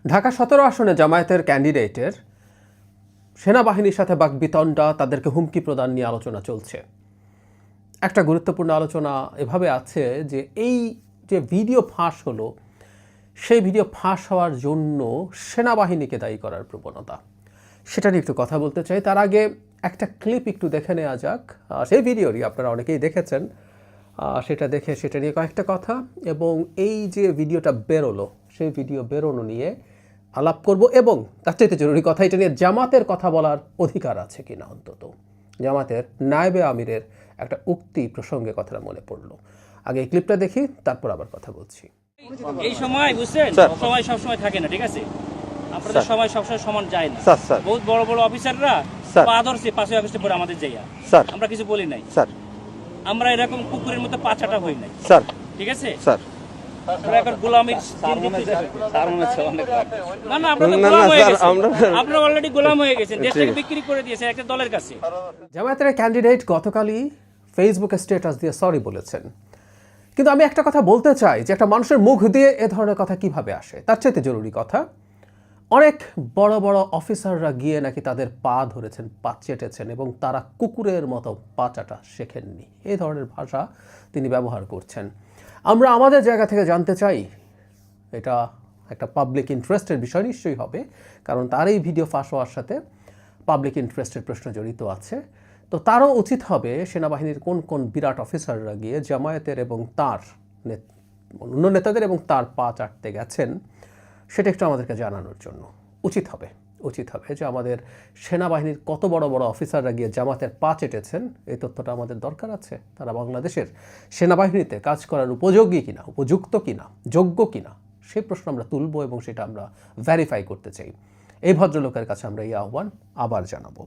ঢাকা ১৭ আসনে জামায়াতের ক্যান্ডিডেটের সেনাবাহিনীর সাথে বাকবিতণ্ডা, তাদেরকে হুমকি প্রদান নিয়ে আলোচনা চলছে। একটা গুরুত্বপূর্ণ আলোচনা এভাবে আছে যে এই যে ভিডিও ফাঁস হলো, সেই ভিডিও ফাঁস হওয়ার জন্য সেনাবাহিনীকে দায়ী করার প্রবণতা, সেটা নিয়ে একটু কথা বলতে চাই। তার আগে একটা ক্লিপ একটু দেখে নেওয়া যাক। সেই ভিডিওরই আপনারা অনেকেই দেখেছেন, সেটা দেখে সেটা নিয়ে কয়েকটা কথা, এবং এই যে ভিডিওটা বেরোলো সেই ভিডিও বেরোনো নিয়ে আলাপ করব, এবং তার চাইতে জরুরি কথা, এটা নিয়ে জামাতের কথা বলার অধিকার আছে কিনা। অন্তত জামাতের নায়েবে আমিরের একটা উক্তি প্রসঙ্গে কথাটা মনে পড়লো। আগে এই ক্লিপটা দেখি, তারপর আবার কথা বলছি। এই সময় বুঝছেন, সময় সব সময় থাকে না, ঠিক আছে? আপনাদের সময় সবসময় সমান যায় না। বহুত বড় বড় অফিসাররা পা ধরছে 5 আগস্টে পরে আমাদের যাইয়া, আমরা কিছু বলি নাই স্যার। আমরা এরকম কুকুরের মতো পাচাটা হই নাই স্যার, ঠিক আছে স্যার? আমরা এখন গোলামির না না, আপনারা গোলাম হয়ে গেছেন, আপনারা অলরেডি গোলাম হয়ে গেছেন, দেশটাকে বিক্রি করে দিয়েছেন একটা দলের কাছে। জামায়াতের ক্যান্ডিডেট গতকালই ফেসবুকে স্ট্যাটাস দিয়ে সরি বলেছেন, কিন্তু আমি একটা কথা বলতে চাই যে একটা মানুষের মুখ দিয়ে এ ধরনের কথা কিভাবে আসে। তার চাইতে জরুরি কথা, অনেক বড় বড় অফিসাররা গিয়ে নাকি তাদের পা ধরেছেন, পা চেটেছেন, এবং তারা কুকুরের মতো পা চাটা শেখেননি। এই ধরনের ভাষা তিনি ব্যবহার করছেন। আমরা আমাদের জায়গা থেকে জানতে চাই, এটা একটা পাবলিক ইন্টারেস্টের বিষয় নিশ্চয়ই হবে, কারণ তার এই ভিডিও ফাঁস হওয়ার সাথে পাবলিক ইন্টারেস্টের প্রশ্ন জড়িত আছে। তো তারও উচিত হবে সেনাবাহিনীর কোন কোন বিরাট অফিসাররা গিয়ে জামায়াতের এবং তার অন্য নেতাদের এবং তার পা চাটতে গেছেন, সেটা একটু আমাদেরকে জানানোর জন্য উচিত হবে যে আমাদের সেনাবাহিনীর কত বড় বড় অফিসাররা গিয়ে জামাতের পা চেটেছেন, এই তথ্যটা আমাদের দরকার আছে। তারা বাংলাদেশের সেনাবাহিনীতে কাজ করার উপযোগী কিনা, উপযুক্ত কিনা, যোগ্য কিনা, সেই প্রশ্ন আমরা তুলব এবং সেটা আমরা ভেরিফাই করতে চাই। এই ভদ্রলোকের কাছে আমরা এই আহ্বান আবার জানাবো।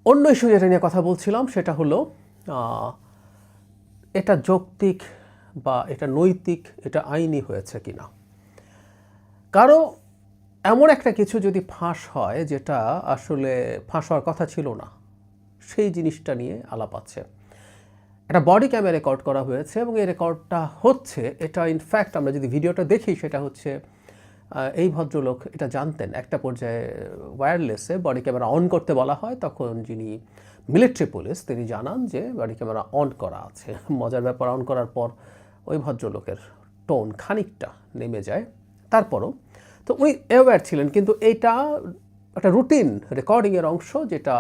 অন্য ইস্যু যেটা নিয়ে কথা বলছিলাম সেটা হলো এটা যৌক্তিক বা এটা নৈতিক, এটা আইনি হয়েছে কিনা। কারো এমন একটা কিছু যদি ফাঁস হয় যেটা আসলে ফাঁস হওয়ার কথা ছিল না, সেই জিনিসটা নিয়ে আলাপ আছে। একটা বডি ক্যামে রেকর্ড করা হয়েছে এবং এই রেকর্ডটা হচ্ছে, এটা ইনফ্যাক্ট আমরা যদি ভিডিওটা দেখি সেটা হচ্ছে এই ভদ্রলোক এটা জানতেন। একটা পর্যায়ে ওয়্যারলেসে বডি ক্যামেরা অন করতে বলা হয়, তখন যিনি মিলিটারি পুলিশ তিনি জানান যে বডি ক্যামেরা অন করা আছে। মজার ব্যাপার, অন করার পর ওই ভদ্রলোকের টোন খানিকটা নেমে যায়। তারপরও তো উনি অ্যাওয়্যার ছিলেন, কিন্তু এইটা একটা রুটিন রেকর্ডিংয়ের অংশ, যেটা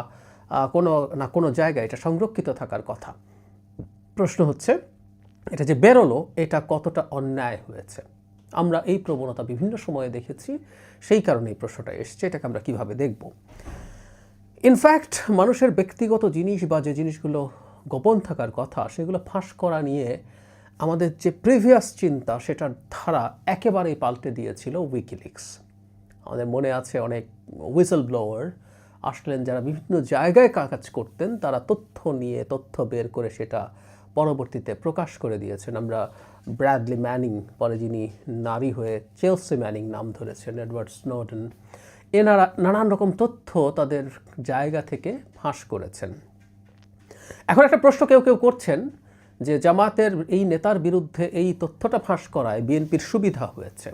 কোনো না কোনো জায়গায় এটা সংরক্ষিত থাকার কথা। প্রশ্ন হচ্ছে এটা যে বেরোলো, এটা কতটা অন্যায় হয়েছে। আমরা এই প্রবণতা বিভিন্ন সময়ে দেখেছি, সেই কারণে এই প্রশ্নটা এসছে, এটাকে আমরা কিভাবে দেখব। ইনফ্যাক্ট মানুষের ব্যক্তিগত জিনিস বা যে জিনিসগুলো গোপন থাকার কথা, সেগুলো ফাঁস করা নিয়ে আমাদের যে প্রিভিয়াস চিন্তা, সেটার ধারা একেবারেই পাল্টে দিয়েছিল উইকিলিক্স। আমাদের মনে আছে অনেক হুইসেল ব্লোয়ার আসলেন যারা বিভিন্ন জায়গায় কাজ করতেন, তারা তথ্য নিয়ে তথ্য বের করে সেটা পরবর্তীতে প্রকাশ করে দিয়েছেন। আমরা ব্র্যাডলি ম্যানিং, পরে যিনি নারী হয়ে চেলসি ম্যানিং নাম ধরেছেন, এডওয়ার্ড স্নোডেন, এনারা নানান রকম তথ্য তাদের জায়গা থেকে ফাঁস করেছেন। এখন একটা প্রশ্ন কেউ কেউ করছেন যে জামাতের এই নেতার বিরুদ্ধে এই তথ্যটা ফাঁস করায় বিএনপির সুবিধা হয়েছে।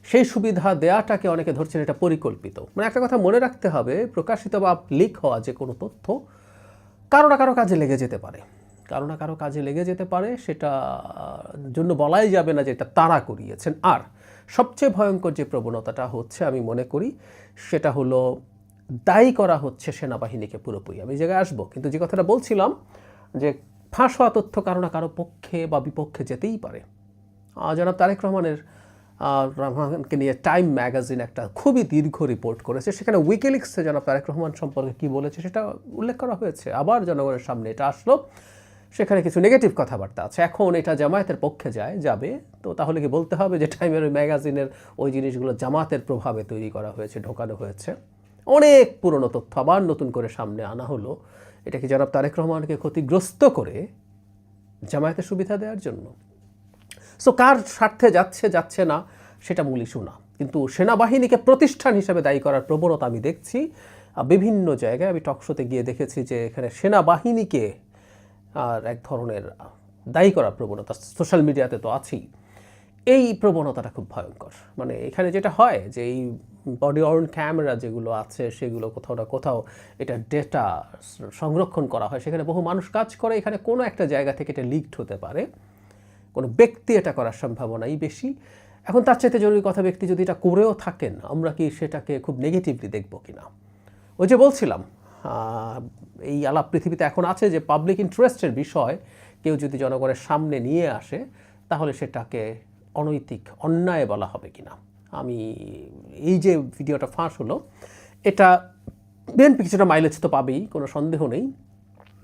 সেই সুবিধা দেয়াটাকে অনেকে ধরছেন এটা পরিকল্পিত। মানে একটা কথা মনে রাখতে হবে, প্রকাশিত বা লিক হওয়া যে কোনো তথ্য কারো না কারো কাজে লেগে যেতে পারে, সেটা জন্য বলাই যাবে না যে এটা তারা করিয়েছেন। আর সবচেয়ে ভয়ঙ্কর যে প্রবণতাটা হচ্ছে আমি মনে করি, সেটা হলো দায়ী করা হচ্ছে সেনাবাহিনীকে পুরোপুরি। আমি এই জায়গায় আসবো, কিন্তু যে কথাটা বলছিলাম যে ফাঁস হওয়া তথ্য কারো না কারো পক্ষে বা বিপক্ষে যেতেই পারে। জনাব তারেক রহমানকে নিয়ে টাইম ম্যাগাজিন একটা খুবই দীর্ঘ রিপোর্ট করেছে, সেখানে উইকিলিক্সে জনাব তারেক রহমান সম্পর্কে কী বলেছে সেটা উল্লেখ করা হয়েছে। আবার জনগণের সামনে এটা আসলো, সেখানে কিছু নেগেটিভ কথাবার্তা আছে। এখন এটা জামায়াতের পক্ষে যাবে, তো তাহলে কি বলতে হবে যে টাইমের ওই ম্যাগাজিনের ওই জিনিসগুলো জামাতের প্রভাবে তৈরি করা হয়েছে, ঢোকানো হয়েছে? অনেক পুরনো তথ্য আবার নতুন করে সামনে আনা হলো। এটা কি জনাব তারেক রহমানকে ক্ষতিগ্রস্ত করে জামায়াতের সুবিধা দেওয়ার জন্য? সো কার স্বার্থে যাচ্ছে না সেটা মূল ইস্যু না, কিন্তু সেনাবাহিনীকে প্রতিষ্ঠান হিসেবে দায়ী করার প্রবণতা আমি দেখছি বিভিন্ন জায়গায়। আমি টকশোতে গিয়ে দেখেছি যে এখানে সেনাবাহিনীকে আর এক ধরনের দায়ী করার প্রবণতা, সোশ্যাল মিডিয়াতে তো আছেই। এই প্রবণতাটা খুব ভয়ঙ্কর। মানে এখানে যেটা হয় যে এই বডি অন ক্যামেরা যেগুলো আছে সেগুলো কোথাও না কোথাও এটা ডেটা সংরক্ষণ করা হয়, সেখানে বহু মানুষ কাজ করে, এখানে কোনো একটা জায়গা থেকে এটা লিকড হতে পারে, কোনো ব্যক্তি এটা করার সম্ভাবনাই বেশি। এখন তার চাইতে জরুরি কথা, ব্যক্তি যদি এটা করেও থাকেন আমরা কি সেটাকে খুব নেগেটিভলি দেখব কিনা। ওই যে বলছিলাম এই আলাপ পৃথিবীতে এখন আছে যে পাবলিক ইন্টারেস্টের বিষয় কেউ যদি জনগণের সামনে নিয়ে আসে তাহলে সেটাকে অনৈতিক অন্যায় বলা হবে কিনা। আমি এই যে ভিডিওটা ফাঁস হলো এটা বিএনপি কিছুটা মাইলেজ তো পাবেই, কোনো সন্দেহ নেই,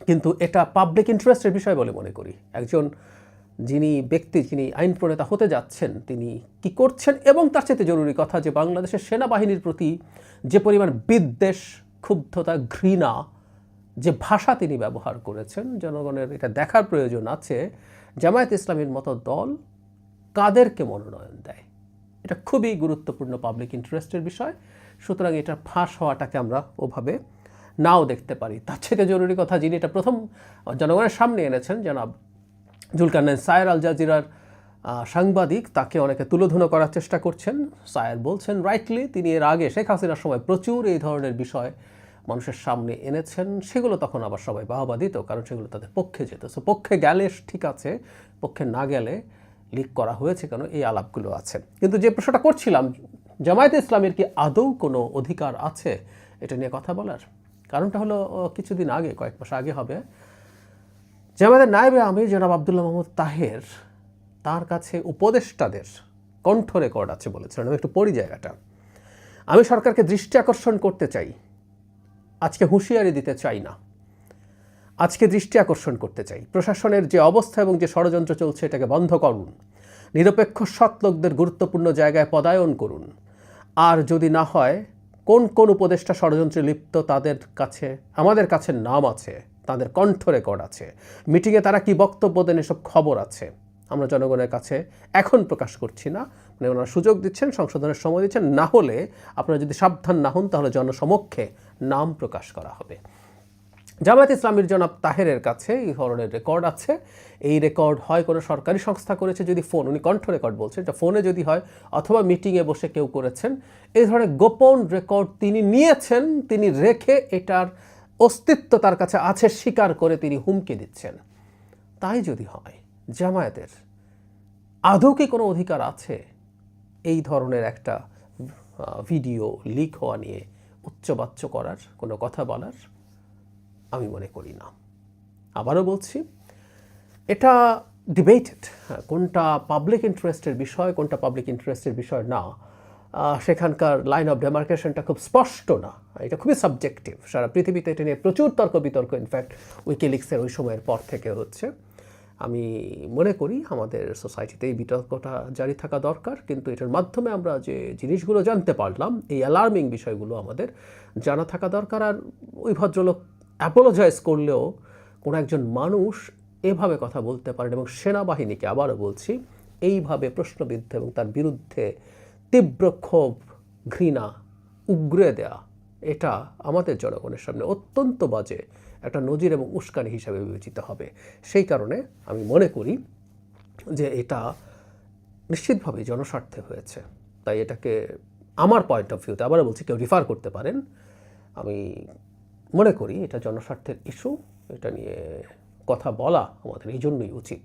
কিন্তু এটা পাবলিক ইন্টারেস্টের বিষয় বলে মনে করি। একজন যিনি ব্যক্তি, যিনি আইন প্রণেতা হতে যাচ্ছেন, তিনি কি করছেন, এবং তার চাইতে জরুরি কথা যে বাংলাদেশের সেনাবাহিনীর প্রতি যে পরিমাণ বিদ্বেষ, ক্ষুব্ধতা, ঘৃণা, যে ভাষা তিনি ব্যবহার করেছেন, জনগণের এটা দেখার প্রয়োজন আছে জামায়াত ইসলামীর মতো দল কাদেরকে মনোনয়ন দেয়। এটা খুবই গুরুত্বপূর্ণ পাবলিক ইন্টারেস্টের বিষয়। সুতরাং এটা ফাঁস হওয়াটাকে আমরা ওভাবে নাও দেখতে পারি। তার থেকে জরুরি কথা, যিনি এটা প্রথম জনগণের সামনে এনেছেন জনাব জুলকারনাইন সায়ের, আল জাজিরার সাংবাদিক, তাকে অনেকে তুলোধুনো করার চেষ্টা করছেন। সায়ের বলছেন রাইটলি তিনি এর আগে শেখ হাসিনার সময় প্রচুর এই ধরনের বিষয় মানুষের সামনে এনেছেন, সেগুলো তখন আবার সবাই বাহবা দিত কারণ সেগুলো তাদের পক্ষে যেত। সো পক্ষে গেলে ঠিক আছে, পক্ষে না গেলে লিক করা হয়েছে কেন, এই আলাপগুলো আছে। কিন্তু যে প্রশ্নটা করছিলাম, জামায়াতে ইসলামের কি আদৌ কোনো অধিকার আছে এটা নিয়ে কথা বলার? কারণটা হলো কিছুদিন আগে, কয়েক মাস আগে হবে, জামায়াতের নায়েবে আমির জনাব আব্দুল্লাহ মাহমুদ তাহের তার কাছে উপদেষ্টাদের কণ্ঠ রেকর্ড আছে বলেছিলেন। আমি একটু পড়ি জায়গাটা। আমি সরকারকে দৃষ্টি আকর্ষণ করতে চাই, আজকে হুঁশিয়ারি দিতে চাই না, আজকে দৃষ্টি আকর্ষণ করতে চাই। প্রশাসনের যে অবস্থা এবং যে ষড়যন্ত্র চলছে এটাকে বন্ধ করুন, নিরপেক্ষ সৎ লোকদের গুরুত্বপূর্ণ জায়গায় পদায়ন করুন। আর যদি না হয় কোন কোন উপদেষ্টা ষড়যন্ত্রে লিপ্ত তাদের কাছে, আমাদের কাছে নাম আছে, তাদের কণ্ঠ রেকর্ড আছে, মিটিংয়ে তারা কি বক্তব্য দেন এসব খবর আছে। আমরা জনগণের কাছে এখন প্রকাশ করছি না, মানে ওনারা সুযোগ দিচ্ছেন, সংশোধনের সময় দিচ্ছেন, না হলে আপনারা যদি সাবধান না হন তাহলে জনসমক্ষে নাম প্রকাশ করা হবে। জামায়াত ইসলামীর জনাব তাহেরের কাছে এই ধরনের রেকর্ড আছে। এই রেকর্ড হয় কোনো সরকারি সংস্থা করেছে, যদি ফোন, উনি কণ্ঠ রেকর্ড বলছেন, এটা ফোনে যদি হয়, অথবা মিটিংয়ে বসে কেউ করেছেন। এই ধরনের গোপন রেকর্ড তিনি নিয়েছেন, তিনি রেখে এটার অস্তিত্ব তার কাছে আছে স্বীকার করে তিনি হুমকি দিচ্ছেন। তাই যদি হয়, জামায়াতের আদৌ কি কোনো অধিকার আছে এই ধরনের একটা ভিডিও লিক হওয়া নিয়ে উচ্চবাচ্য করার, কোনো কথা বলার? আমি মনে করি না। আবারও বলছি, এটা ডিবেটেড, কোনটা পাবলিক ইন্টারেস্টের বিষয়, কোনটা পাবলিক ইন্টারেস্টের বিষয় না, সেখানকার লাইন অফ ডেমার্কেশনটা খুব স্পষ্ট না, এটা খুবই সাবজেক্টিভ। সারা পৃথিবীতে এটা নিয়ে প্রচুর তর্ক বিতর্ক, ইনফ্যাক্ট উইকিলিক্সের ওই সময়ের পর থেকে হচ্ছে। আমি মনে করি আমাদের সোসাইটিতে এই বিতর্কটা জারি থাকা দরকার, কিন্তু এটার মাধ্যমে আমরা যে জিনিসগুলো জানতে পারলাম, এই অ্যালার্মিং বিষয়গুলো আমাদের জানা থাকা দরকার। আর ওই ভদ্রলোক অ্যাপোলোজাইজ করলেও কোনো একজন মানুষ এভাবে কথা বলতে পারেন, এবং সেনাবাহিনীকে আবারও বলছি এইভাবে প্রশ্নবিদ্ধ এবং তার বিরুদ্ধে তীব্র ক্ষোভ, ঘৃণা উগরে দেয়া, এটা আমাদের জনগণের সামনে অত্যন্ত বাজে একটা নজির এবং উস্কানি হিসাবে বিবেচিত হবে। সেই কারণে আমি মনে করি যে এটা নিশ্চিতভাবেই জনস্বার্থে হয়েছে। তাই এটাকে আমার পয়েন্ট অফ ভিউতে, আবারও বলছি, কেউ রিফার করতে পারেন, আমি মনে করি এটা জনস্বার্থের ইস্যু, এটা নিয়ে কথা বলা আমাদের এই জন্যই উচিত।